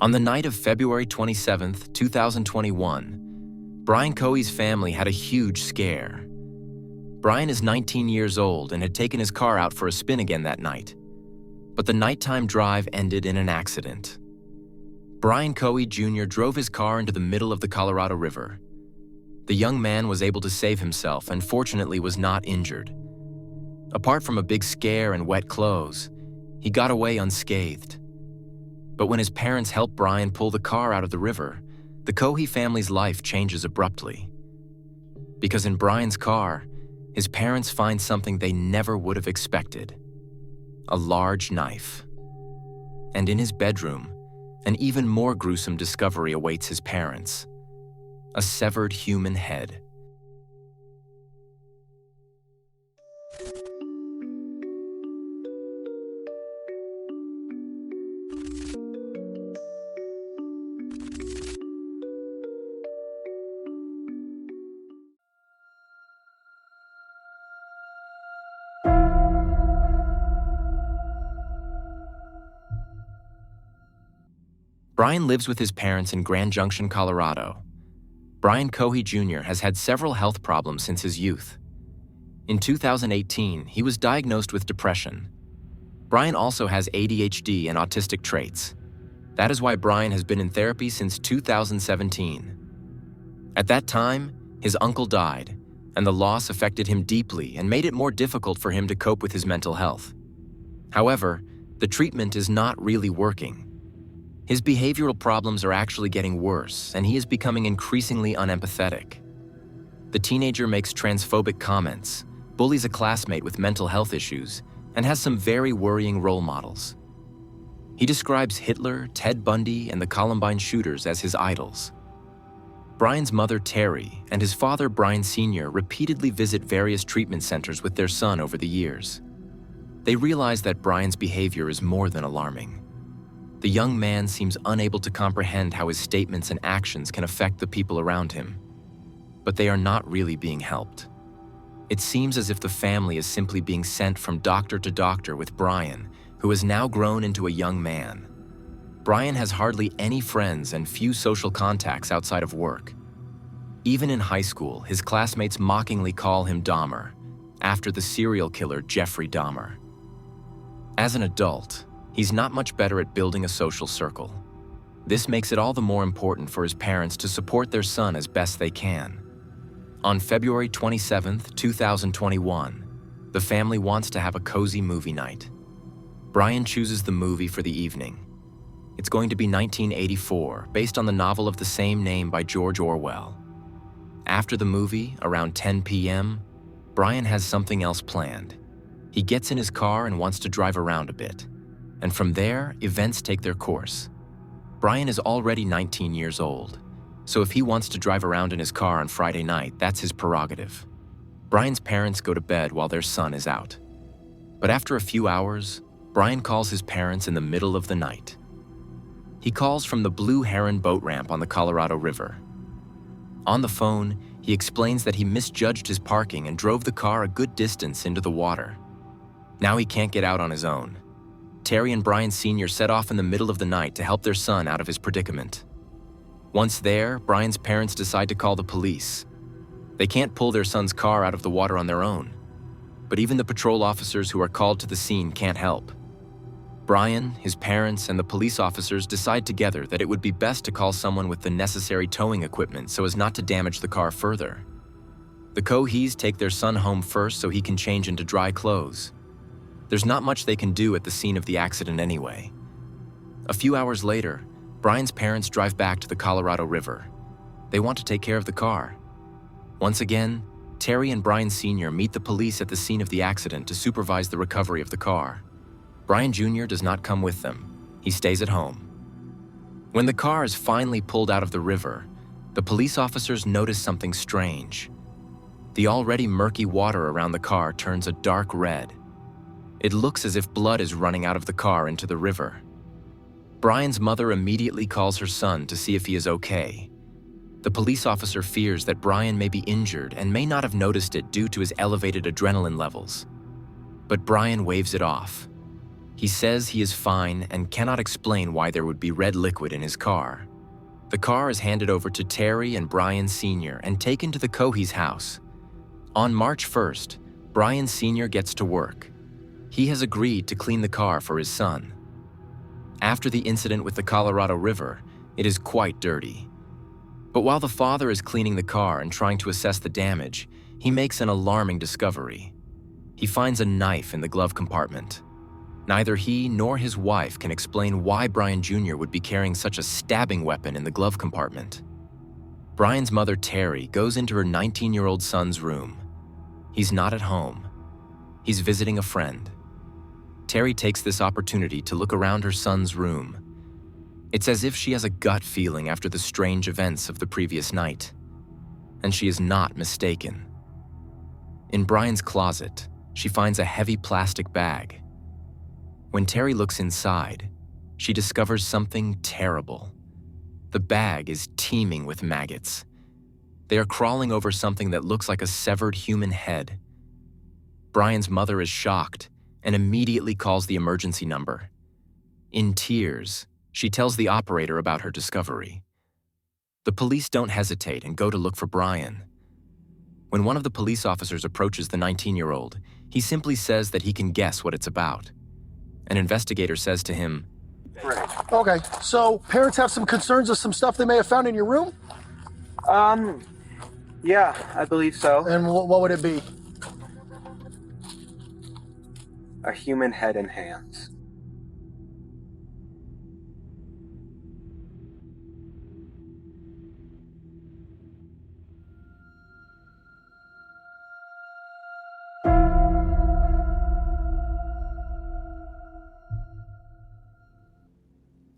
On the night of February 27, 2021, Brian Cohee's family had a huge scare. Brian is 19 years old and had taken his car out for a spin again that night. But the nighttime drive ended in an accident. Brian Cohee Jr. drove his car into the middle of the Colorado River. The young man was able to save himself and fortunately was not injured. Apart from a big scare and wet clothes, he got away unscathed. But when his parents helped Brian pull the car out of the river, the Cohee family's life changes abruptly. Because in Brian's car, his parents find something they never would have expected: a large knife. And in his bedroom, an even more gruesome discovery awaits his parents: a severed human head. Brian lives with his parents in Grand Junction, Colorado. Brian Cohee Jr. has had several health problems since his youth. In 2018, he was diagnosed with depression. Brian also has ADHD and autistic traits. That is why Brian has been in therapy since 2017. At that time, his uncle died, and the loss affected him deeply and made it more difficult for him to cope with his mental health. However, the treatment is not really working. His behavioral problems are actually getting worse, and he is becoming increasingly unempathetic. The teenager makes transphobic comments, bullies a classmate with mental health issues, and has some very worrying role models. He describes Hitler, Ted Bundy, and the Columbine shooters as his idols. Brian's mother, Terry, and his father, Brian Sr., repeatedly visit various treatment centers with their son over the years. They realize that Brian's behavior is more than alarming. The young man seems unable to comprehend how his statements and actions can affect the people around him. But they are not really being helped. It seems as if the family is simply being sent from doctor to doctor with Brian, who has now grown into a young man. Brian has hardly any friends and few social contacts outside of work. Even in high school, his classmates mockingly call him Dahmer, after the serial killer Jeffrey Dahmer. As an adult, he's not much better at building a social circle. This makes it all the more important for his parents to support their son as best they can. On February 27, 2021, the family wants to have a cozy movie night. Brian chooses the movie for the evening. It's going to be 1984, based on the novel of the same name by George Orwell. After the movie, around 10 p.m., Brian has something else planned. He gets in his car and wants to drive around a bit. And from there, events take their course. Brian is already 19 years old, so if he wants to drive around in his car on Friday night, that's his prerogative. Brian's parents go to bed while their son is out. But after a few hours, Brian calls his parents in the middle of the night. He calls from the Blue Heron boat ramp on the Colorado River. On the phone, he explains that he misjudged his parking and drove the car a good distance into the water. Now he can't get out on his own. Terry and Brian Sr. set off in the middle of the night to help their son out of his predicament. Once there, Brian's parents decide to call the police. They can't pull their son's car out of the water on their own. But even the patrol officers who are called to the scene can't help. Brian, his parents, and the police officers decide together that it would be best to call someone with the necessary towing equipment so as not to damage the car further. The Cohees take their son home first so he can change into dry clothes. There's not much they can do at the scene of the accident anyway. A few hours later, Brian's parents drive back to the Colorado River. They want to take care of the car. Once again, Terry and Brian Sr. meet the police at the scene of the accident to supervise the recovery of the car. Brian Jr. does not come with them. He stays at home. When the car is finally pulled out of the river, the police officers notice something strange. The already murky water around the car turns a dark red. It looks as if blood is running out of the car into the river. Brian's mother immediately calls her son to see if he is okay. The police officer fears that Brian may be injured and may not have noticed it due to his elevated adrenaline levels. But Brian waves it off. He says he is fine and cannot explain why there would be red liquid in his car. The car is handed over to Terry and Brian Sr. and taken to the Cohees' house. On March 1st, Brian Sr. gets to work. He has agreed to clean the car for his son. After the incident with the Colorado River, it is quite dirty. But while the father is cleaning the car and trying to assess the damage, he makes an alarming discovery. He finds a knife in the glove compartment. Neither he nor his wife can explain why Brian Jr. would be carrying such a stabbing weapon in the glove compartment. Brian's mother, Terry, goes into her 19-year-old son's room. He's not at home. He's visiting a friend. Terry takes this opportunity to look around her son's room. It's as if she has a gut feeling after the strange events of the previous night. And she is not mistaken. In Brian's closet, she finds a heavy plastic bag. When Terry looks inside, she discovers something terrible. The bag is teeming with maggots. They are crawling over something that looks like a severed human head. Brian's mother is shocked and immediately calls the emergency number. In tears, she tells the operator about her discovery. The police don't hesitate and go to look for Brian. When one of the police officers approaches the 19-year-old, he simply says that he can guess what it's about. An investigator says to him, Right. Okay, so parents have some concerns of some stuff they may have found in your room? Yeah, I believe so. And what would it be? A human head and hands.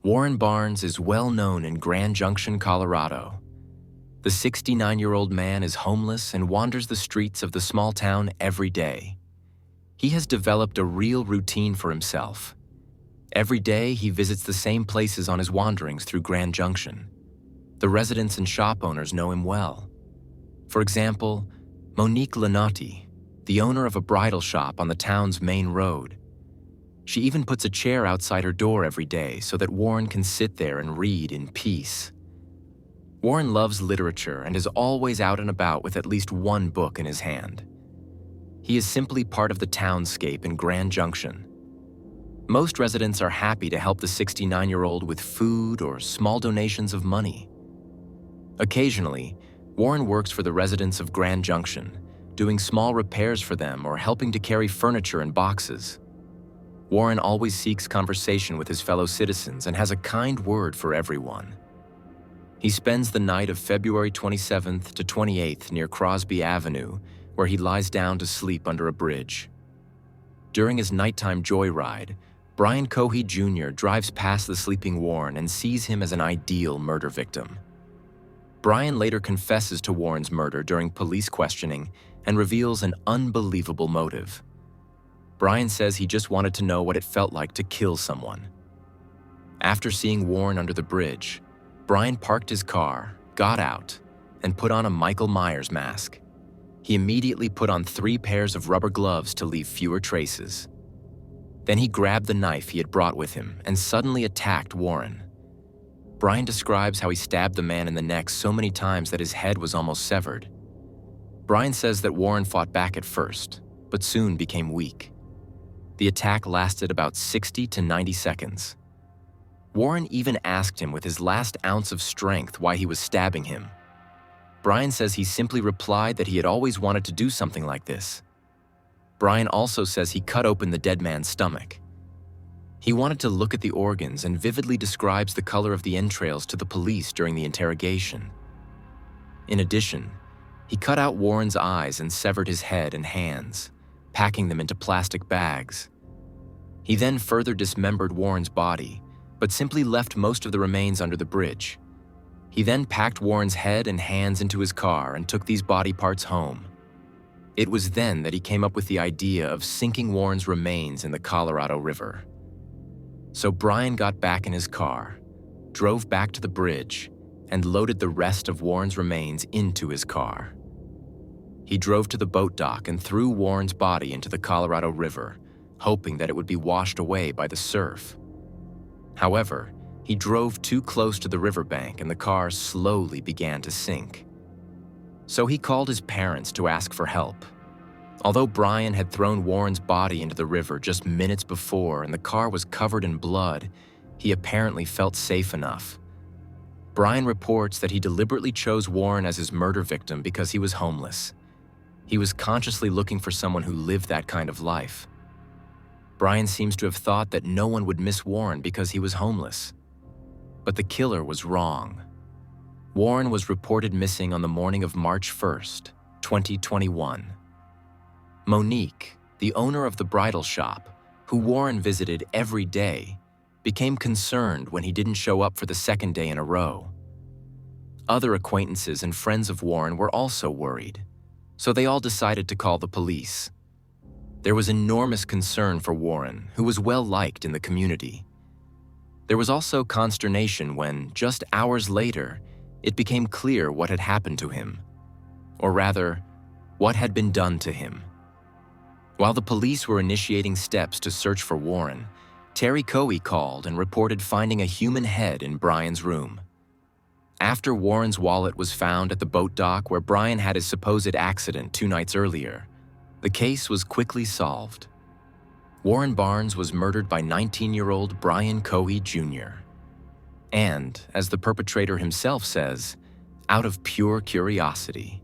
Warren Barnes is well known in Grand Junction, Colorado. The 69-year-old man is homeless and wanders the streets of the small town every day. He has developed a real routine for himself. Every day, he visits the same places on his wanderings through Grand Junction. The residents and shop owners know him well. For example, Monique Lenotti, the owner of a bridal shop on the town's main road. She even puts a chair outside her door every day so that Warren can sit there and read in peace. Warren loves literature and is always out and about with at least one book in his hand. He is simply part of the townscape in Grand Junction. Most residents are happy to help the 69-year-old with food or small donations of money. Occasionally, Warren works for the residents of Grand Junction, doing small repairs for them or helping to carry furniture in boxes. Warren always seeks conversation with his fellow citizens and has a kind word for everyone. He spends the night of February 27th to 28th near Crosby Avenue, where he lies down to sleep under a bridge. During his nighttime joyride, Brian Cohee Jr. drives past the sleeping Warren and sees him as an ideal murder victim. Brian later confesses to Warren's murder during police questioning and reveals an unbelievable motive. Brian says he just wanted to know what it felt like to kill someone. After seeing Warren under the bridge, Brian parked his car, got out, and put on a Michael Myers mask. He immediately put on 3 pairs of rubber gloves to leave fewer traces. Then he grabbed the knife he had brought with him and suddenly attacked Warren. Brian describes how he stabbed the man in the neck so many times that his head was almost severed. Brian says that Warren fought back at first, but soon became weak. The attack lasted about 60 to 90 seconds. Warren even asked him with his last ounce of strength why he was stabbing him. Brian says he simply replied that he had always wanted to do something like this. Brian also says he cut open the dead man's stomach. He wanted to look at the organs and vividly describes the color of the entrails to the police during the interrogation. In addition, he cut out Warren's eyes and severed his head and hands, packing them into plastic bags. He then further dismembered Warren's body, but simply left most of the remains under the bridge. He then packed Warren's head and hands into his car and took these body parts home. It was then that he came up with the idea of sinking Warren's remains in the Colorado River. So Brian got back in his car, drove back to the bridge, and loaded the rest of Warren's remains into his car. He drove to the boat dock and threw Warren's body into the Colorado River, hoping that it would be washed away by the surf. However, he drove too close to the riverbank and the car slowly began to sink. So he called his parents to ask for help. Although Brian had thrown Warren's body into the river just minutes before and the car was covered in blood, he apparently felt safe enough. Brian reports that he deliberately chose Warren as his murder victim because he was homeless. He was consciously looking for someone who lived that kind of life. Brian seems to have thought that no one would miss Warren because he was homeless. But the killer was wrong. Warren was reported missing on the morning of March 1st, 2021. Monique, the owner of the bridal shop, who Warren visited every day, became concerned when he didn't show up for the second day in a row. Other acquaintances and friends of Warren were also worried, so they all decided to call the police. There was enormous concern for Warren, who was well-liked in the community. There was also consternation when, just hours later, it became clear what had happened to him. Or rather, what had been done to him. While the police were initiating steps to search for Warren, Terry Cohee called and reported finding a human head in Brian's room. After Warren's wallet was found at the boat dock where Brian had his supposed accident 2 nights earlier, the case was quickly solved. Warren Barnes was murdered by 19-year-old Brian Cohee Jr. And, as the perpetrator himself says, out of pure curiosity.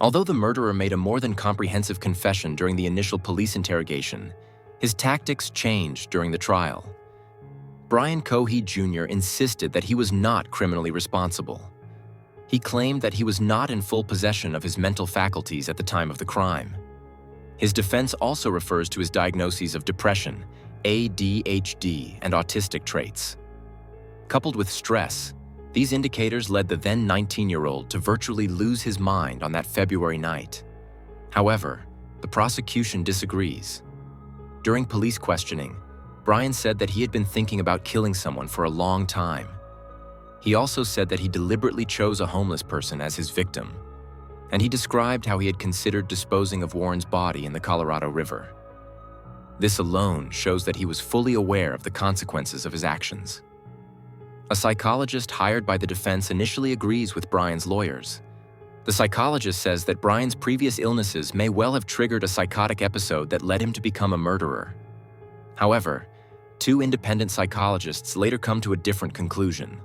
Although the murderer made a more than comprehensive confession during the initial police interrogation, his tactics changed during the trial. Brian Cohee Jr. insisted that he was not criminally responsible. He claimed that he was not in full possession of his mental faculties at the time of the crime. His defense also refers to his diagnoses of depression, ADHD, and autistic traits. Coupled with stress, these indicators led the then 19-year-old to virtually lose his mind on that February night. However, the prosecution disagrees. During police questioning, Brian said that he had been thinking about killing someone for a long time. He also said that he deliberately chose a homeless person as his victim, and he described how he had considered disposing of Warren's body in the Colorado River. This alone shows that he was fully aware of the consequences of his actions. A psychologist hired by the defense initially agrees with Brian's lawyers. The psychologist says that Brian's previous illnesses may well have triggered a psychotic episode that led him to become a murderer. However, 2 independent psychologists later come to a different conclusion.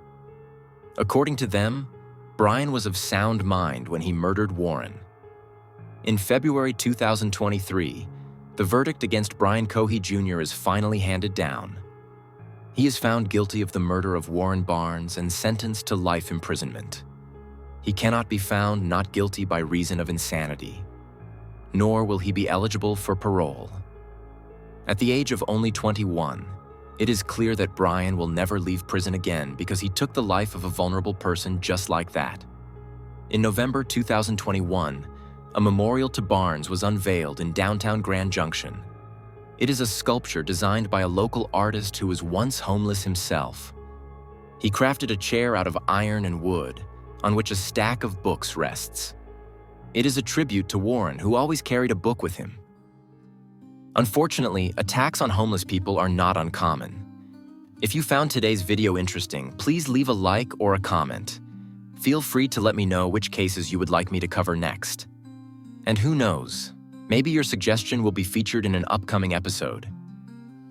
According to them, Brian was of sound mind when he murdered Warren. In February 2023, the verdict against Brian Cohee Jr. is finally handed down. He is found guilty of the murder of Warren Barnes and sentenced to life imprisonment. He cannot be found not guilty by reason of insanity, nor will he be eligible for parole. At the age of only 21, it is clear that Brian will never leave prison again because he took the life of a vulnerable person just like that. In November 2021, a memorial to Barnes was unveiled in downtown Grand Junction. It is a sculpture designed by a local artist who was once homeless himself. He crafted a chair out of iron and wood, on which a stack of books rests. It is a tribute to Warren, who always carried a book with him. Unfortunately, attacks on homeless people are not uncommon. If you found today's video interesting, please leave a like or a comment. Feel free to let me know which cases you would like me to cover next. And who knows, maybe your suggestion will be featured in an upcoming episode.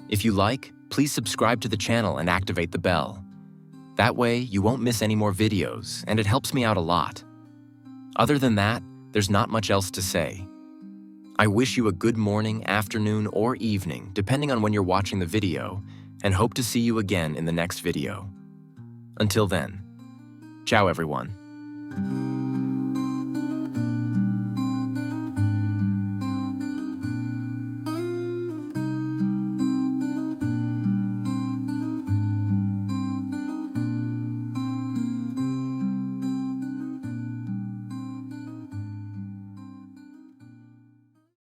If you like, please subscribe to the channel and activate the bell. That way, you won't miss any more videos, and it helps me out a lot. Other than that, there's not much else to say. I wish you a good morning, afternoon, or evening, depending on when you're watching the video, and hope to see you again in the next video. Until then, ciao everyone.